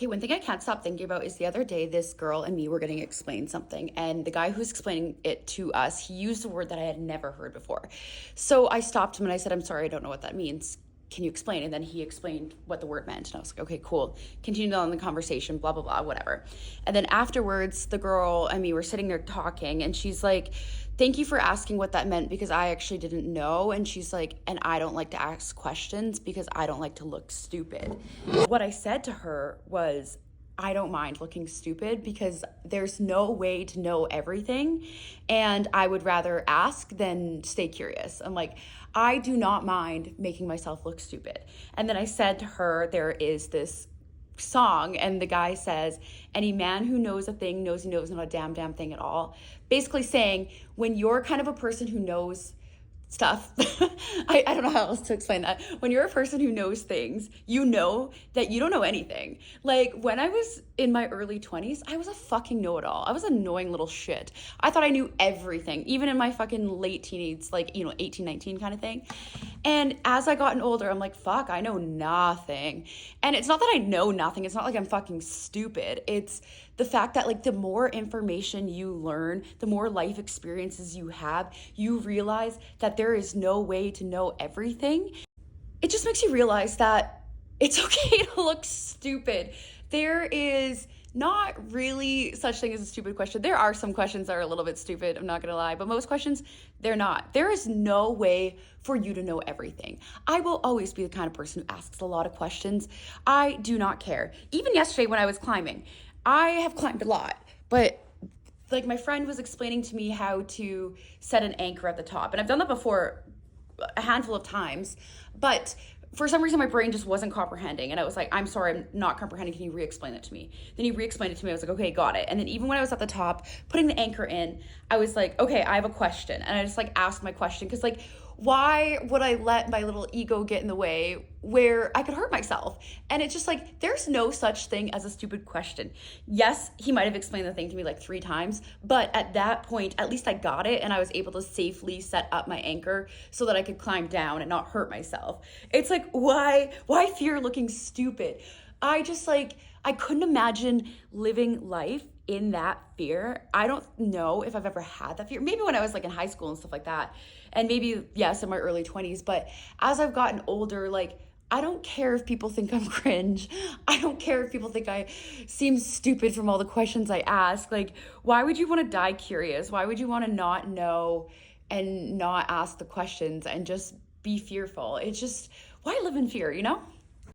Okay, one thing I can't stop thinking about is the other day, this girl and me were getting explained something, and the guy who's explaining it to us, he used a word that I had never heard before. So I stopped him and I said, I'm sorry, I don't know what that means. Can you explain? And then he explained what the word meant. And I was like, okay, cool. Continued on the conversation, blah, blah, blah, whatever. And then afterwards, the girl and me were sitting there talking, and she's like, thank you for asking what that meant because I actually didn't know. And she's like, and I don't like to ask questions because I don't like to look stupid. What I said to her was, I don't mind looking stupid because there's no way to know everything. And I would rather ask than stay curious. I'm like, I do not mind making myself look stupid. And then I said to her, there is this song, and the guy says, any man who knows a thing knows he knows not a damn thing at all. Basically saying, when you're kind of a person who knows stuff. I don't know how else to explain that. When you're a person who knows things, you know that you don't know anything. Like when I was in my early 20s, I was a fucking know-it-all. I was an annoying little shit. I thought I knew everything, even in my fucking late teenage, like, 18, 19 kind of thing. And as I gotten older, I'm like, fuck, I know nothing. And it's not that I know nothing. It's not like I'm fucking stupid. It's the fact that, like, the more information you learn, the more life experiences you have, you realize that there is no way to know everything. It just makes you realize that it's okay to look stupid. There is not really such thing as a stupid question. There are some questions that are a little bit stupid, I'm not gonna lie, but most questions, they're not. There is no way for you to know everything. I will always be the kind of person who asks a lot of questions. I do not care. Even yesterday when I was climbing, I have climbed a lot, but like my friend was explaining to me how to set an anchor at the top. And I've done that before a handful of times, but for some reason my brain just wasn't comprehending. And I was like, I'm sorry, I'm not comprehending. Can you re-explain that to me? Then he re-explained it to me. I was like, okay, got it. And then even when I was at the top, putting the anchor in, I was like, okay, I have a question. And I just like asked my question. Cause like, why would I let my little ego get in the way where I could hurt myself? And it's just like, there's no such thing as a stupid question. Yes, he might have explained the thing to me like 3 times, but at that point, at least I got it and I was able to safely set up my anchor so that I could climb down and not hurt myself. It's like, why fear looking stupid? I couldn't imagine living life in that fear. I don't know if I've ever had that fear. Maybe when I was like in high school and stuff like that. And maybe, yes, in my early 20s. But as I've gotten older, like, I don't care if people think I'm cringe. I don't care if people think I seem stupid from all the questions I ask. Like, why would you want to die curious? Why would you want to not know and not ask the questions and just be fearful? It's just, why live in fear, you know?